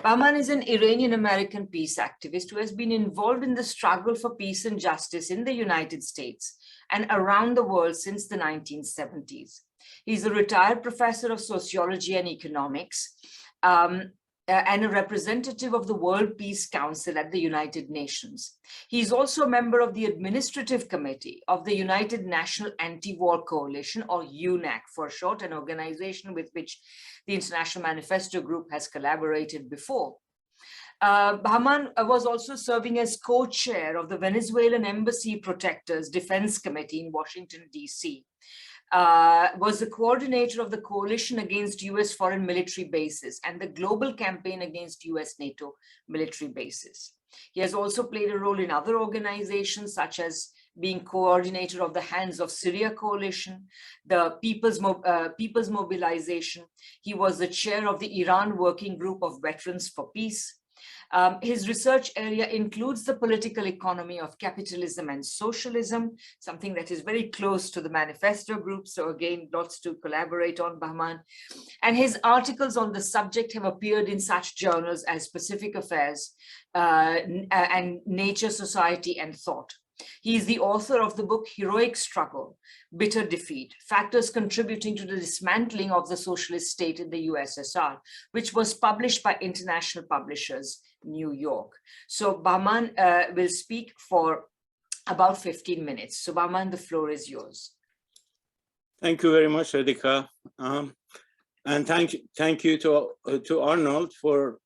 Bahman is an Iranian-American peace activist who has been involved in the struggle for peace and justice in the United States and around the world since the 1970s. He's a retired professor of sociology and economics, and a representative of the World Peace Council at the United Nations. He is also a member of the Administrative Committee of the United National Anti-War Coalition, or UNAC for short, an organization with which the International Manifesto Group has collaborated before. Bahman was also serving as co-chair of the Venezuelan Embassy Protectors Defense Committee in Washington, D.C. Was the coordinator of the Coalition Against U.S. Foreign Military Bases and the Global Campaign Against U.S. NATO Military Bases. He has also played a role in other organizations, such as being coordinator of the Hands of Syria Coalition, the People's Mobilization. He was the chair of the Iran Working Group of Veterans for Peace. His research area includes the political economy of capitalism and socialism, something that is very close to the Manifesto Group. So again, lots to collaborate on, Bahman. And his articles on the subject have appeared in such journals as Pacific Affairs and Nature, Society, and Thought. He is the author of the book Heroic Struggle, Bitter Defeat, Factors Contributing to the Dismantling of the Socialist State in the USSR, which was published by International Publishers, New York. So Bahman will speak for about 15 minutes. So Bahman, the floor is yours. Thank you very much, Radhika. And thank you to Arnold for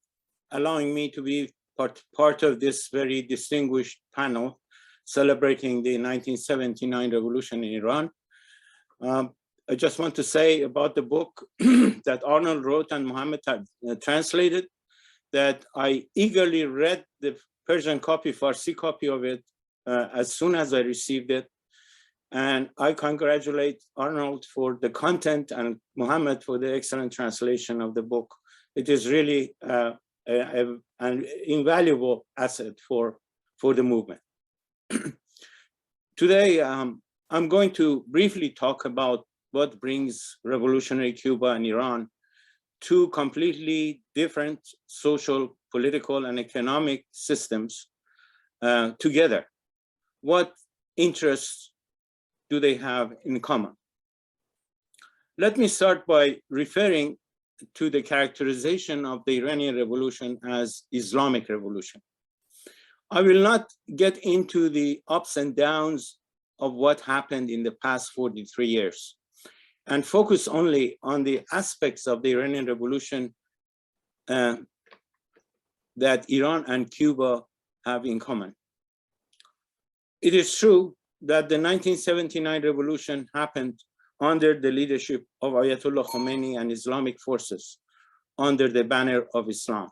allowing me to be part of this very distinguished panel celebrating the 1979 revolution in Iran. I just want to say about the book that Arnold wrote and Mohammed had translated, that I eagerly read the Persian copy, Farsi copy of it as soon as I received it. And I congratulate Arnold for the content and Mohammed for the excellent translation of the book. It is really an invaluable asset for the movement. Today, I'm going to briefly talk about what brings revolutionary Cuba and Iran, two completely different social, political, and economic systems together. What interests do they have in common? Let me start by referring to the characterization of the Iranian Revolution as Islamic Revolution. I will not get into the ups and downs of what happened in the past 43 years and focus only on the aspects of the Iranian Revolution that Iran and Cuba have in common. It is true that the 1979 revolution happened under the leadership of Ayatollah Khomeini and Islamic forces under the banner of Islam.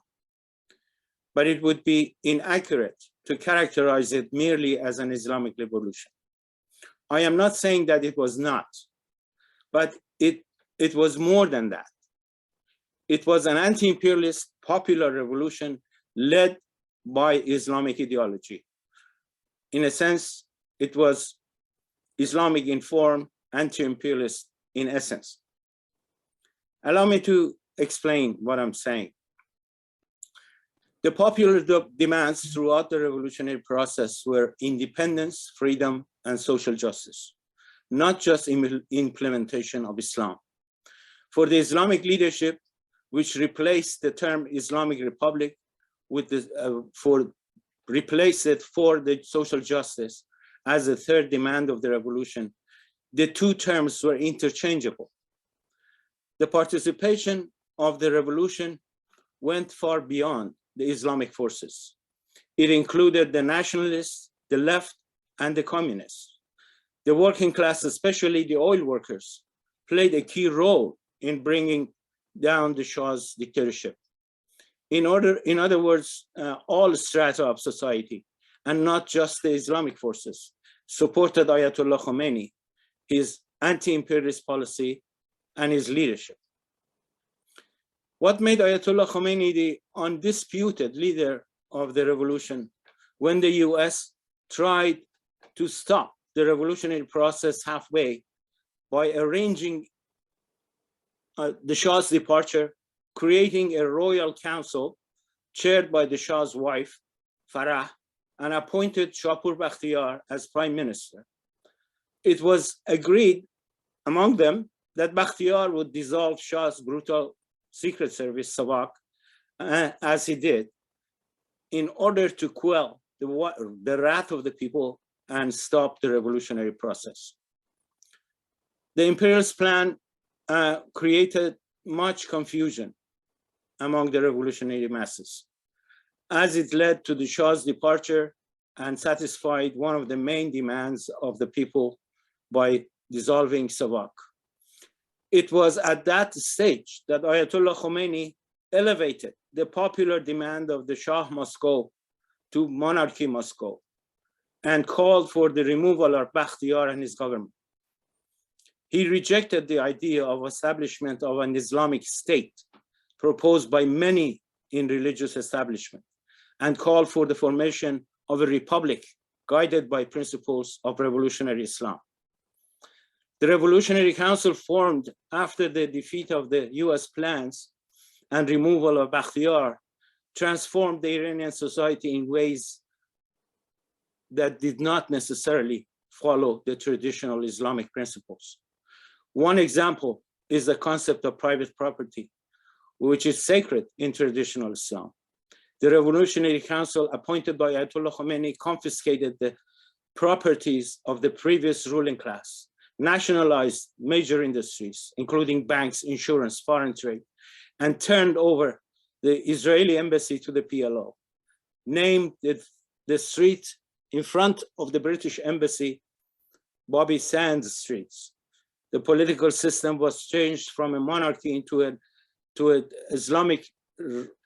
But it would be inaccurate to characterize it merely as an Islamic revolution. I am not saying that it was not, but it was more than that. It was an anti-imperialist popular revolution led by Islamic ideology. In a sense, it was Islamic in form, anti-imperialist in essence. Allow me to explain what I'm saying. The popular demands throughout the revolutionary process were independence, freedom, and social justice, not just implementation of Islam. For the Islamic leadership, which replaced the term Islamic Republic with replaced it for the social justice as a third demand of the revolution, the two terms were interchangeable. The participation of the revolution went far beyond the Islamic forces. It included the nationalists, the left, and the communists. The working class, especially the oil workers, played a key role in bringing down the Shah's dictatorship. In other words, all strata of society, and not just the Islamic forces, supported Ayatollah Khomeini, his anti-imperialist policy, and his leadership. What made Ayatollah Khomeini the undisputed leader of the revolution when the US tried to stop the revolutionary process halfway by arranging the Shah's departure, creating a royal council chaired by the Shah's wife, Farah, and appointed Shapur Bakhtiyar as prime minister. It was agreed among them that Bakhtiyar would dissolve Shah's brutal secret service, Savak, as he did, in order to quell the wrath of the people and stop the revolutionary process. The imperialist plan created much confusion among the revolutionary masses, as it led to the Shah's departure and satisfied one of the main demands of the people by dissolving Savak. It was at that stage that Ayatollah Khomeini elevated the popular demand of the Shah Moscow to monarchy Moscow and called for the removal of Bakhtiyar and his government. He rejected the idea of establishment of an Islamic state proposed by many in religious establishment and called for the formation of a republic guided by principles of revolutionary Islam. The Revolutionary Council formed after the defeat of the US plans and removal of Bakhtiyar transformed the Iranian society in ways that did not necessarily follow the traditional Islamic principles. One example is the concept of private property, which is sacred in traditional Islam. The Revolutionary Council appointed by Ayatollah Khomeini confiscated the properties of the previous ruling class, nationalized major industries, including banks, insurance, foreign trade, and turned over the Israeli embassy to the PLO, named the street in front of the British embassy Bobby Sands Streets. The political system was changed from a monarchy into an Islamic,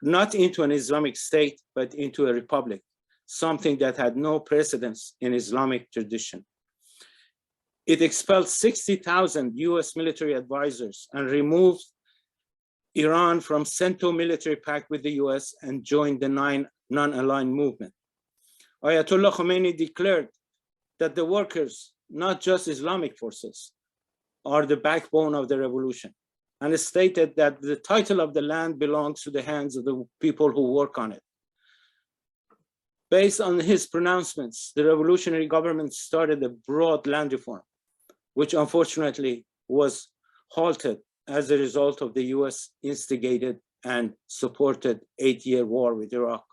not into an Islamic state, but into a republic, something that had no precedence in Islamic tradition. It expelled 60,000 US military advisors and removed Iran from CENTO military pact with the US and joined the non-aligned movement. Ayatollah Khomeini declared that the workers, not just Islamic forces, are the backbone of the revolution, and stated that the title of the land belongs to the hands of the people who work on it. Based on his pronouncements, the revolutionary government started a broad land reform, which unfortunately was halted as a result of the US instigated and supported 8-year war with Iraq.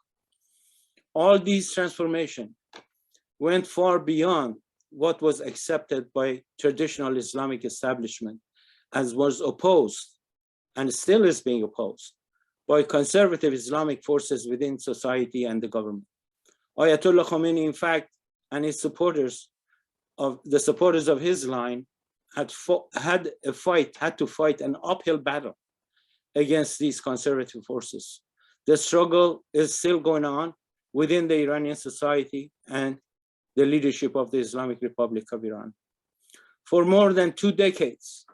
All these transformations went far beyond what was accepted by traditional Islamic establishment, as was opposed and still is being opposed by conservative Islamic forces within society and the government. Ayatollah Khomeini, in fact, and his supporters of his line had to fight an uphill battle against these conservative forces. The struggle is still going on within the Iranian society and the leadership of the Islamic Republic of Iran. For more than 2 decades,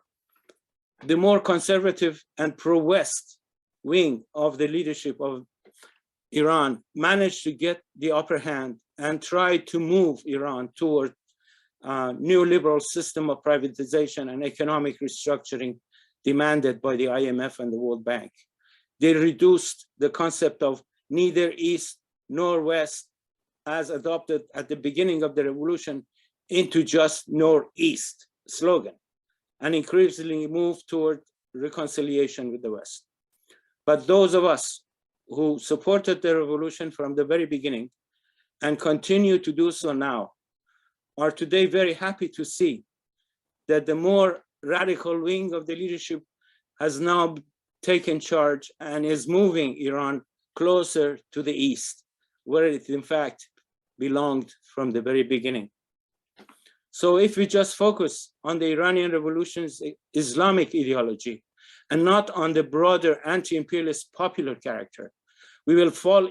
the more conservative and pro-West wing of the leadership of Iran managed to get the upper hand and tried to move Iran toward a neoliberal system of privatization and economic restructuring demanded by the IMF and the World Bank. They reduced the concept of neither East nor West as adopted at the beginning of the revolution into just Northeast slogan, and increasingly moved toward reconciliation with the West. But those of us who supported the revolution from the very beginning and continue to do so now are today very happy to see that the more radical wing of the leadership has now taken charge and is moving Iran closer to the East, where it in fact belonged from the very beginning. So if we just focus on the Iranian revolution's Islamic ideology and not on the broader anti-imperialist popular character, we will fail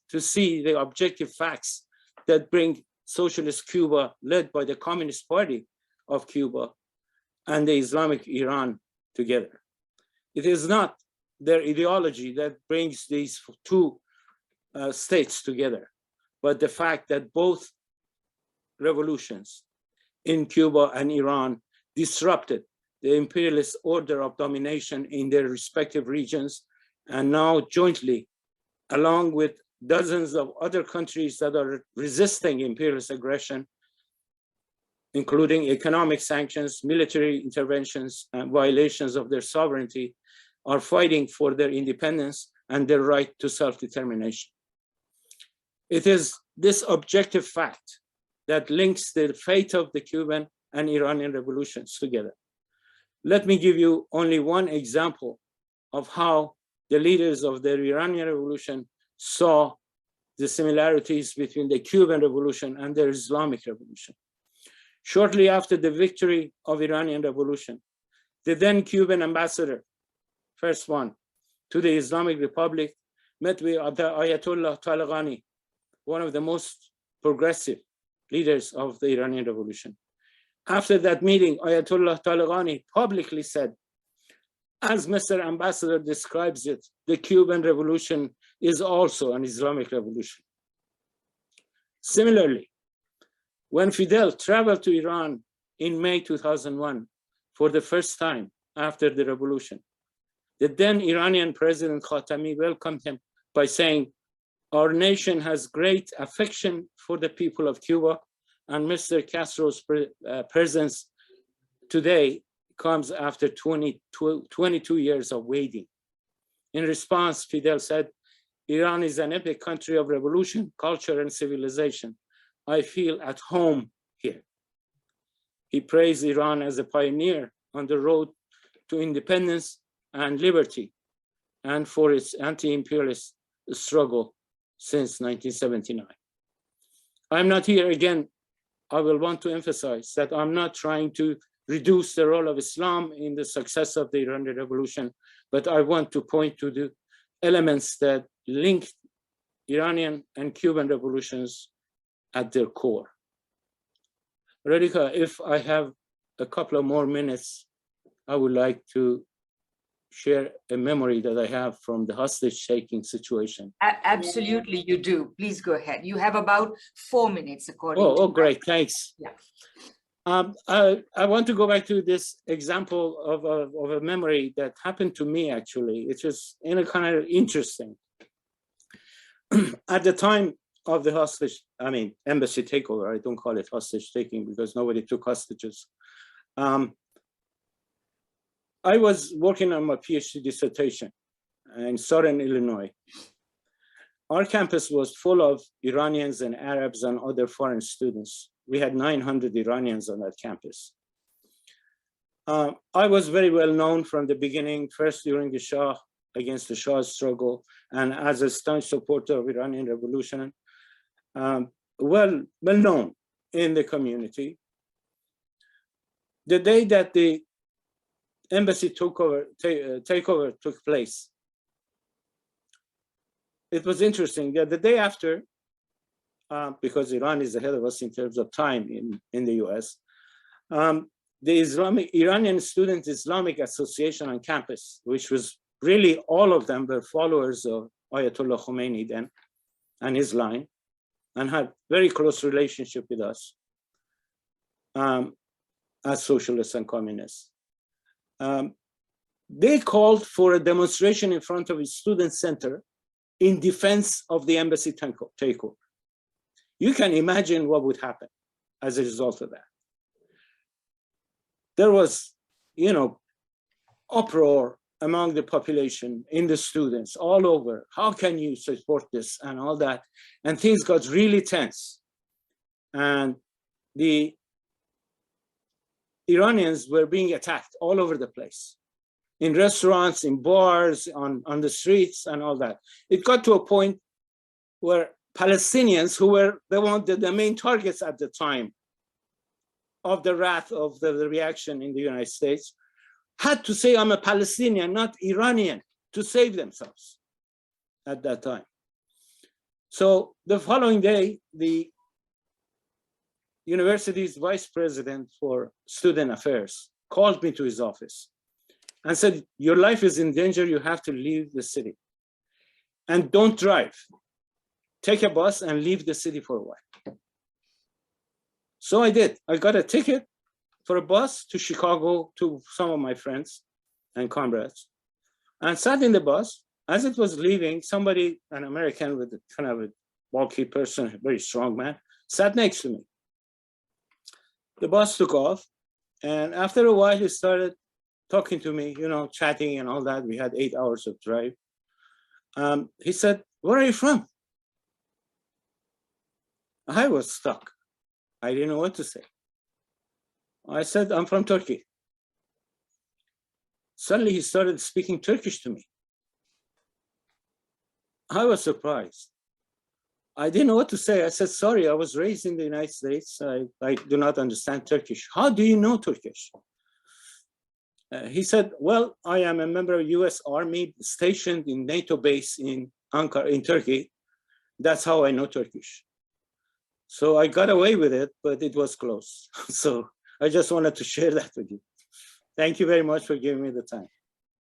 to see the objective facts that bring socialist Cuba, led by the Communist Party of Cuba, and the Islamic Iran together. It is not their ideology that brings these two states together, but the fact that both revolutions in Cuba and Iran disrupted the imperialist order of domination in their respective regions, and now jointly along with dozens of other countries that are resisting imperialist aggression, including economic sanctions, military interventions, and violations of their sovereignty, are fighting for their independence and their right to self-determination. It is this objective fact that links the fate of the Cuban and Iranian revolutions together. Let me give you only one example of how the leaders of the Iranian revolution saw the similarities between the Cuban revolution and the Islamic revolution. Shortly after the victory of Iranian revolution, the then Cuban ambassador, first one, to the Islamic Republic, met with Ayatollah Talabani, one of the most progressive leaders of the Iranian revolution. After that meeting, Ayatollah Talabani publicly said, as Mr. Ambassador describes it, the Cuban revolution is also an Islamic revolution. Similarly, when Fidel traveled to Iran in May 2001 for the first time after the revolution, the then Iranian President Khatami welcomed him by saying, "Our nation has great affection for the people of Cuba, and Mr. Castro's presence today comes after 22 years of waiting." In response, Fidel said, "Iran is an epic country of revolution, culture, and civilization. I feel at home here." He praised Iran as a pioneer on the road to independence and liberty, and for its anti-imperialist struggle since 1979. I'm not here again. I will want to emphasize that I'm not trying to reduce the role of Islam in the success of the Iranian revolution, but I want to point to the elements that linked Iranian and Cuban revolutions at their core. Radhika, if I have a couple of more minutes, I would like to share a memory that I have from the hostage-taking situation. Absolutely, you do. Please go ahead. You have about 4 minutes, according to— Oh, great, thanks. Yeah. I want to go back to this example of a memory that happened to me, actually. It's just in a kind of interesting. At the time of the embassy takeover, I don't call it hostage taking because nobody took hostages. I was working on my PhD dissertation in Southern Illinois. Our campus was full of Iranians and Arabs and other foreign students. We had 900 Iranians on that campus. I was very well known from the beginning, first during the Shah, against the Shah's struggle, and as a staunch supporter of Iranian revolution, well known in the community. The day that the embassy takeover took place, it was interesting that the day after, because Iran is ahead of us in terms of time in the US, the Iranian Student Islamic Association on campus, which was really all of them were followers of Ayatollah Khomeini then and his line, and had very close relationship with us as socialists and communists. They called for a demonstration in front of a student center in defense of the embassy takeover. You can imagine what would happen as a result of that. There was, uproar among the population, in the students, all over. How can you support this and all that? And things got really tense. And the Iranians were being attacked all over the place, in restaurants, in bars, on the streets, and all that. It got to a point where Palestinians, who were the main targets at the time of the wrath of the reaction in the United States, had to say, "I'm a Palestinian, not Iranian," to save themselves at that time. So the following day, the university's vice president for student affairs called me to his office and said, "Your life is in danger. You have to leave the city. And don't drive. Take a bus and leave the city for a while." So I did. I got a ticket for a bus to Chicago to some of my friends and comrades, and sat in the bus As it was leaving, somebody, an American with a kind of a bulky person, a very strong man, sat next to me. The bus took off, and after a while, he started talking to me, you know, chatting and all that. We had 8 hours of drive. He said, "Where are you from?" I was stuck. I didn't know what to say. I said, "I'm from Turkey." Suddenly, he started speaking Turkish to me. I was surprised. I didn't know what to say. I said, "Sorry, I was raised in the United States. I do not understand Turkish." "How do you know Turkish?" He said, "Well, I am a member of US Army stationed in NATO base in Ankara, in Turkey. That's how I know Turkish." So I got away with it, but it was close. So I just wanted to share that with you. Thank you very much for giving me the time.